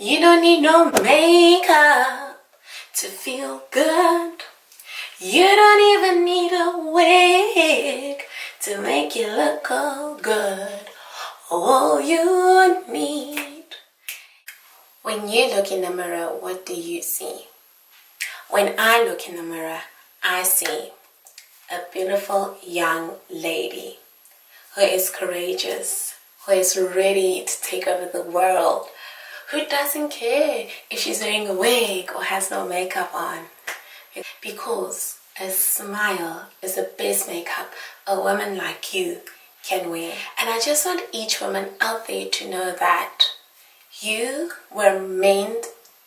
You don't need no makeup to feel good. You don't even need a wig to make you look all good. All you need. When you look in the mirror, what do you see? When I look in the mirror, I see a beautiful young lady who is courageous, who is ready to take over the world, who doesn't care if she's wearing a wig or has no makeup on. Because a smile is the best makeup a woman like you can wear. And I just want each woman out there to know that you were meant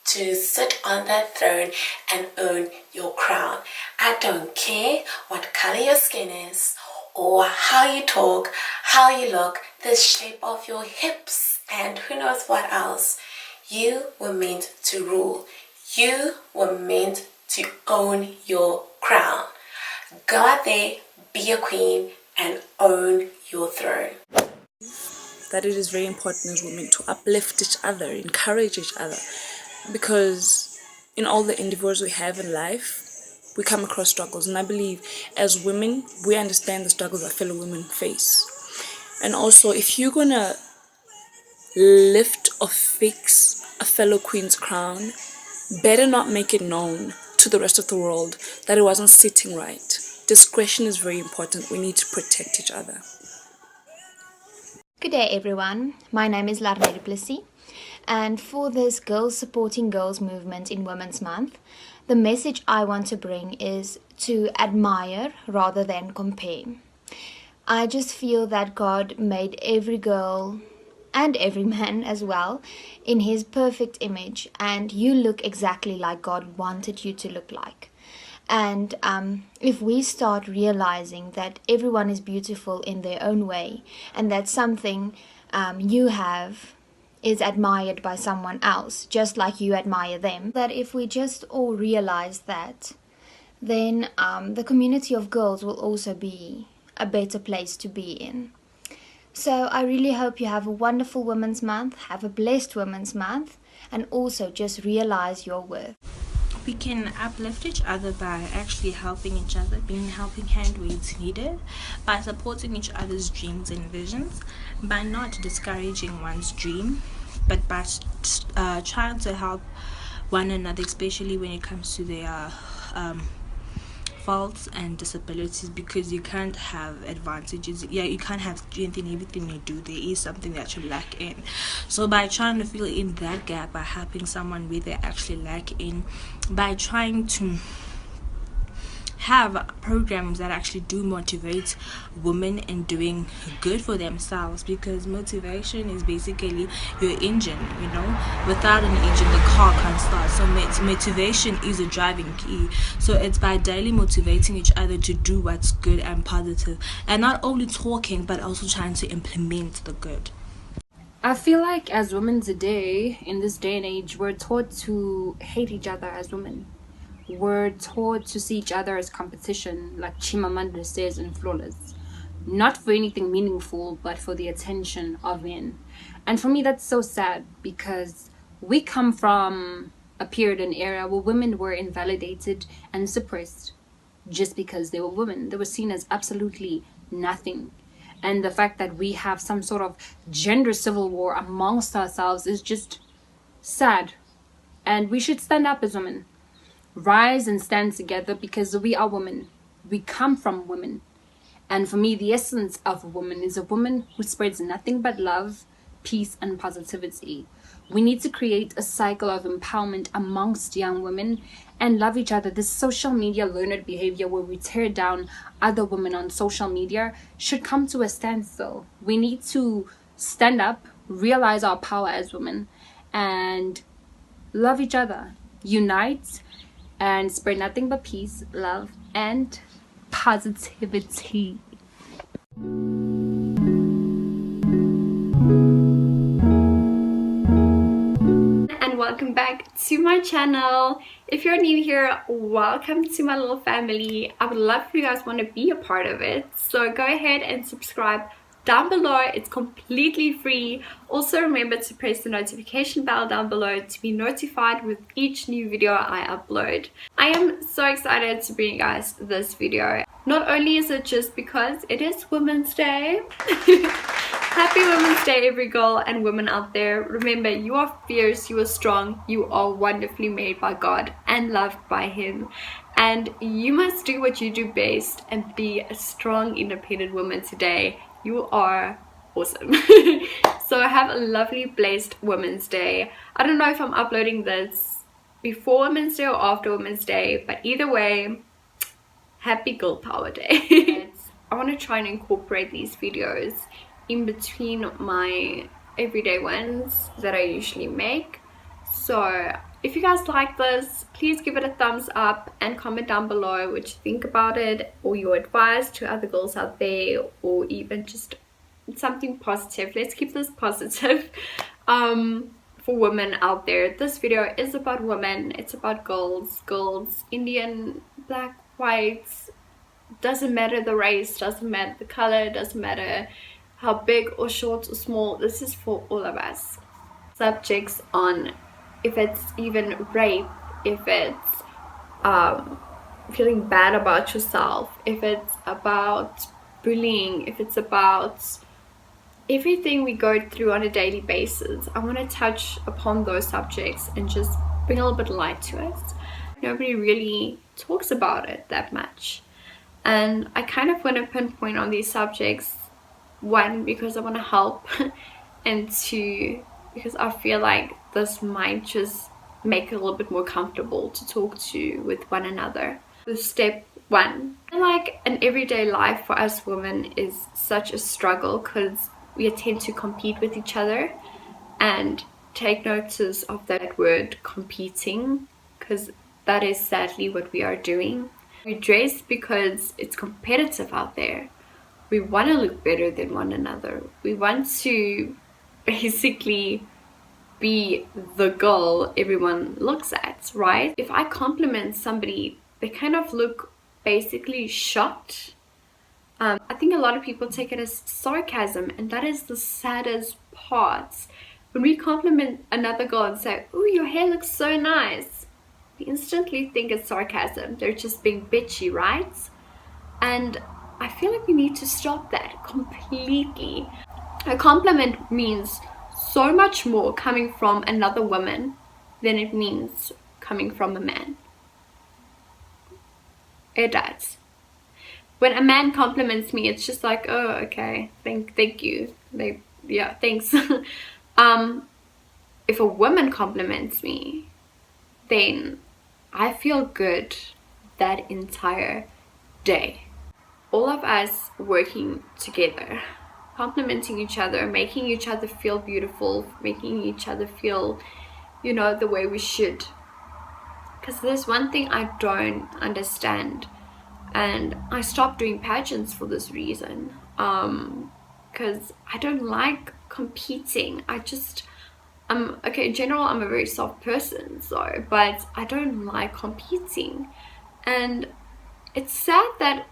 to sit on that throne and own your crown. I don't care what color your skin is, or how you talk, how you look, the shape of your hips, and who knows what else. You were meant to rule. You were meant to own your crown. Go out there, be a queen, and own your throne. That it is very important as women to uplift each other, encourage each other, because in all the endeavors we have in life, we come across struggles, and I believe as women we understand the struggles that fellow women face. And also, if you're gonna lift or fix a fellow queen's crown, better not make it known to the rest of the world that it wasn't sitting right. Discretion is very important. We need to protect each other. Good day everyone, my name is Larne du Plessis, and for this Girls Supporting Girls movement in Women's Month, the message I want to bring is to admire rather than compare. I just feel that God made every girl and every man as well in his perfect image, and you look exactly like God wanted you to look like. And if we start realizing that everyone is beautiful in their own way, and that something you have is admired by someone else, just like you admire them, that if we just all realize that, then the community of girls will also be a better place to be in. So I really hope you have a wonderful Women's Month, have a blessed Women's Month, and also just realize your worth. We can uplift each other by actually helping each other, being a helping hand where it's needed, by supporting each other's dreams and visions, by not discouraging one's dream, but by trying to help one another, especially when it comes to their faults and disabilities, because you can't have advantages, you can't have strength in everything you do. There is something that you lack in, so by trying to fill in that gap, by helping someone where they actually lack in, by trying to have programs that actually do motivate women in doing good for themselves, because motivation is basically your engine. Without an engine the car can't start. So motivation is a driving key. So it's by daily motivating each other to do what's good and positive, and not only talking but also trying to implement the good. I feel like as women today, in this day and age, we're taught to hate each other as women. We're taught to see each other as competition, like Chimamanda says in Flawless. Not for anything meaningful, but for the attention of men. And for me, that's so sad, because we come from a period and era where women were invalidated and suppressed just because they were women. They were seen as absolutely nothing. And the fact that we have some sort of gender civil war amongst ourselves is just sad. And we should stand up as women. Rise and stand together, because we are women. We come from women. And for me, the essence of a woman is a woman who spreads nothing but love, peace, and positivity. We need to create a cycle of empowerment amongst young women and love each other. This social media learned behavior where we tear down other women on social media should come to a standstill. We need to stand up, realize our power as women, and love each other. Unite and spread nothing but peace, love, and positivity. And welcome back to my channel. If you're new here, welcome to my little family. I would love for you guys want to be a part of it, so go ahead and subscribe down below. It's completely free. Also remember to press the notification bell down below to be notified with each new video I upload. I am so excited to bring you guys this video. Not only is it just because it is Women's Day. Happy Women's Day, every girl and woman out there. Remember, you are fierce, you are strong, you are wonderfully made by God and loved by Him. And you must do what you do best and be a strong, independent woman today. You are awesome. So have a lovely, blessed Women's Day. I don't know if I'm uploading this before Women's Day or after Women's Day, but either way, happy Girl Power Day. I want to try and incorporate these videos in between my everyday ones that I usually make. So if you guys like this, please give it a thumbs up and comment down below what you think about it, or your advice to other girls out there, or even just something positive. Let's keep this positive for women out there. This video is about women. It's about girls, Indian, black, whites, doesn't matter the race, doesn't matter the color, doesn't matter how big or short or small. This is for all of us. Subjects on if it's even rape, if it's feeling bad about yourself, if it's about bullying, if it's about everything we go through on a daily basis. I want to touch upon those subjects and just bring a little bit of light to it. Nobody really talks about it that much, and I kind of want to pinpoint on these subjects. One, because I want to help, and two, because I feel like this might just make it a little bit more comfortable to talk to with one another. With step one, like an everyday life for us women is such a struggle because we tend to compete with each other, and take notice of that word competing, because that is sadly what we are doing. We dress because it's competitive out there. We want to look better than one another. We want to basically be the girl everyone looks at, right? If I compliment somebody, they kind of look basically shocked. I think a lot of people take it as sarcasm, and that is the saddest part. When we compliment another girl and say, "Oh, your hair looks so nice," we instantly think it's sarcasm. They're just being bitchy, right? And I feel like we need to stop that completely. A compliment means so much more coming from another woman than it means coming from a man. It does. When a man compliments me, it's just like, oh, okay, thank you. Yeah, thanks. If a woman compliments me, then I feel good that entire day. All of us working together, complimenting each other, making each other feel beautiful, making each other feel, you know, the way we should. Because there's one thing I don't understand, and I stopped doing pageants for this reason, because I don't like competing. Okay, in general, I'm a very soft person, so, but I don't like competing. And it's sad that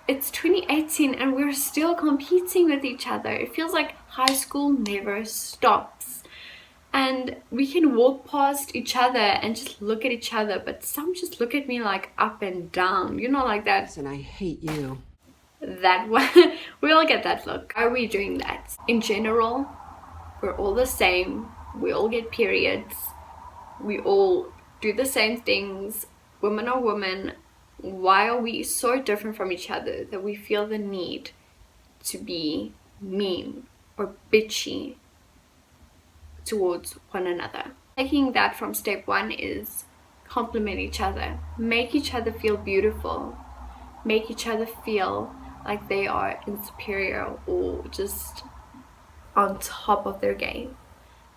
it's 2018 and we're still competing with each other. It feels like high school never stops, and we can walk past each other and just look at each other, but some just look at me like up and down, you know, like that. And I hate you. That one. We all get that look. Why are we doing that? In general, we're all the same. We all get periods. We all do the same things. Women are women. Why are we so different from each other that we feel the need to be mean or bitchy towards one another? Taking that from step one is compliment each other. Make each other feel beautiful. Make each other feel like they are superior or just on top of their game.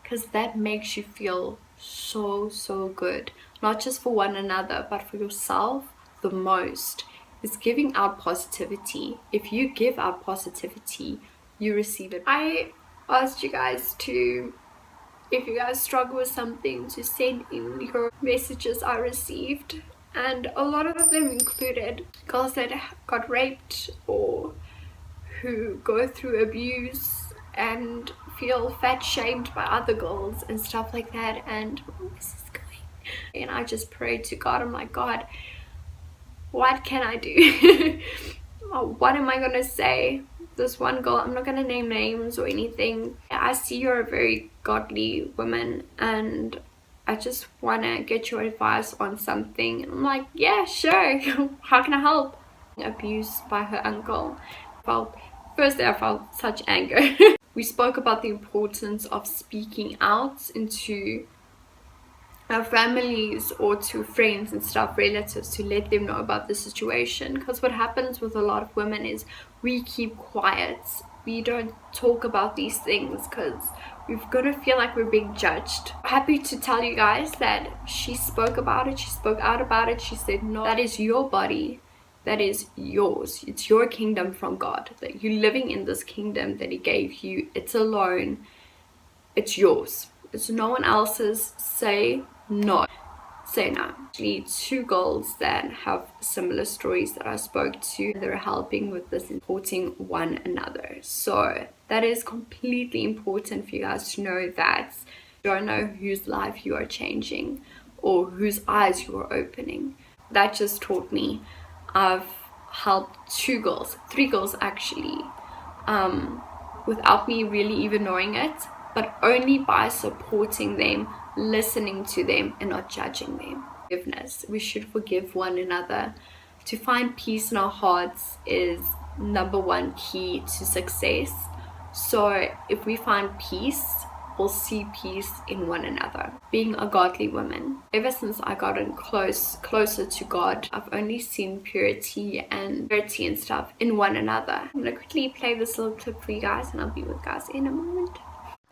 Because that makes you feel so good. Not just for one another, but for yourself. The most is giving out positivity. If you give out positivity, you receive it. I asked you guys to, if you guys struggle with something, to send in your messages I received, and a lot of them included girls that got raped or who go through abuse and feel fat shamed by other girls and stuff like that, and where is this going? And I just pray to God. I'm like, God, what can I do? What am I gonna say? This one girl, I'm not gonna name names or anything, I see you're a very godly woman and I just want to get your advice on something. And I'm like, yeah, sure. How can I help? Abused by her uncle. First I felt such anger. We spoke about the importance of speaking out into our families or to friends and stuff, relatives, to let them know about the situation. Because what happens with a lot of women is we keep quiet. We don't talk about these things because we've got to feel like we're being judged. Happy to tell you guys that she spoke about it. She spoke out about it. She said, no, that is your body. That is yours. It's your kingdom from God. That you're living in this kingdom that He gave you. It's alone. It's yours. It's no one else's. Say no. Say no. Actually, 2 girls that have similar stories that I spoke to, they're helping with this, supporting one another. So that is completely important for you guys to know that you don't know whose life you are changing or whose eyes you are opening. That just taught me. I've helped 2 girls, 3 girls actually, without me really even knowing it, but only by supporting them, listening to them, and not judging them. Forgiveness. We should forgive one another. To find peace in our hearts is number 1 key to success. So if we find peace, we'll see peace in one another. Being a godly woman. Ever since I gotten closer to God, I've only seen purity and stuff in one another. I'm gonna quickly play this little clip for you guys and I'll be with you guys in a moment.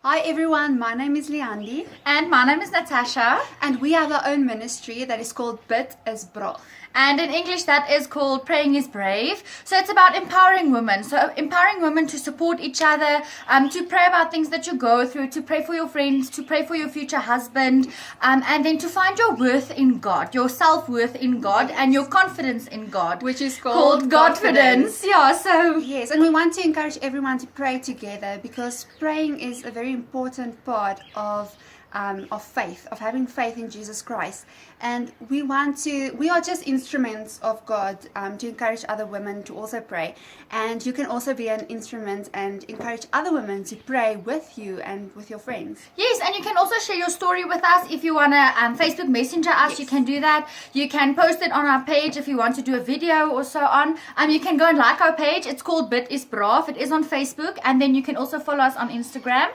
Hi everyone, my name is Leandi And my name is Natasha, and we have our own ministry that is called BIDISBRAAF. and in English that is called Praying is Brave. So it's about empowering women. So empowering women to support each other, to pray about things that you go through, to pray for your friends, to pray for your future husband, and then to find your worth in God, your self-worth in God, and your confidence in God. Which is called Godfidence. Yeah, so Yes, and we want to encourage everyone to pray together because praying is a very important part of faith, of having faith in Jesus Christ. And we are just instruments of God to encourage other women to also pray. And you can also be an instrument and encourage other women to pray with you and with your friends. yes, and you can also share your story with us if you want to Facebook Messenger us. Yes. You can do that. You can post it on our page if you want to do a video or so on. You can go and like our page. It's called BIDISBRAAF. It is on Facebook, and then you can also follow us on Instagram.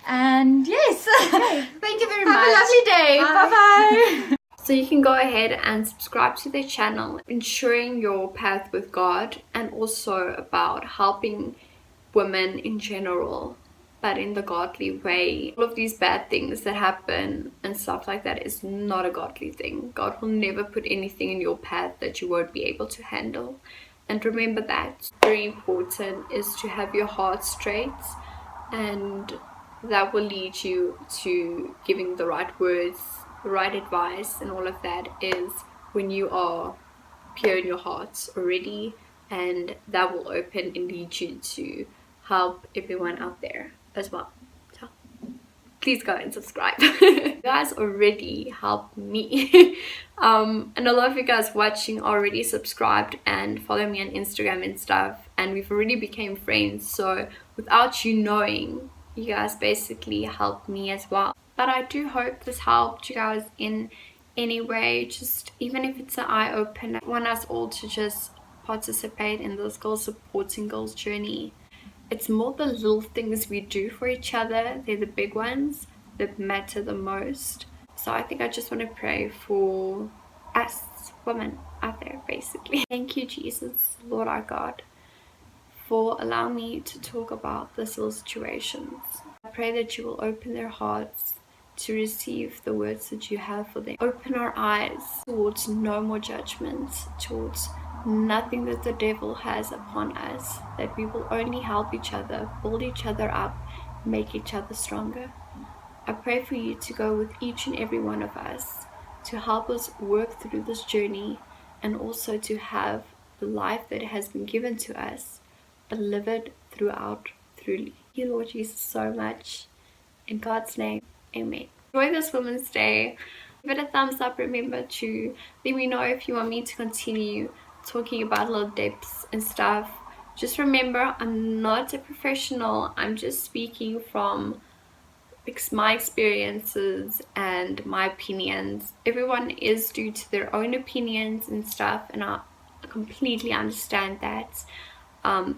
And yes, Thank you very much. have a lovely day. Bye-bye. So you can go ahead and subscribe to their channel, ensuring your path with God, and also about helping women in general, but in the godly way. All of these bad things that happen and stuff like that is not a godly thing. God will never put anything in your path that you won't be able to handle. And remember that. Very important is to have your heart straight, and that will lead you to giving the right words, the right advice, and all of that is when you are pure in your heart already, and that will open and lead you to help everyone out there as well. So please go and subscribe. You guys already helped me. And a lot of you guys watching already subscribed and follow me on Instagram and stuff, and we've already became friends. So without you knowing, you guys basically helped me as well. But I do hope this helped you guys in any way, just even if it's an eye-opener. I want us all to just participate in this girls supporting girls journey. It's more the little things we do for each other, they're the big ones that matter the most. So I think I just want to pray for us women out there basically. Thank you, Jesus, Lord our God, for allowing me to talk about these little situations. I pray that you will open their hearts to receive the words that you have for them. Open our eyes towards no more judgment, towards nothing that the devil has upon us, that we will only help each other, build each other up, make each other stronger. I pray for you to go with each and every one of us to help us work through this journey, and also to have the life that has been given to us but live it throughout, truly. Thank you, Lord Jesus, so much. In God's name, amen. Enjoy this Women's Day. Give it a thumbs up. Remember to let me know if you want me to continue talking about little depths and stuff. Just remember, I'm not a professional. I'm just speaking from my experiences and my opinions. Everyone is due to their own opinions and stuff, and I completely understand that.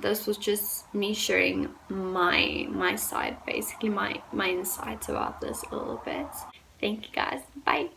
This was just me sharing my side, basically my insights about this a little bit. Thank you guys. Bye.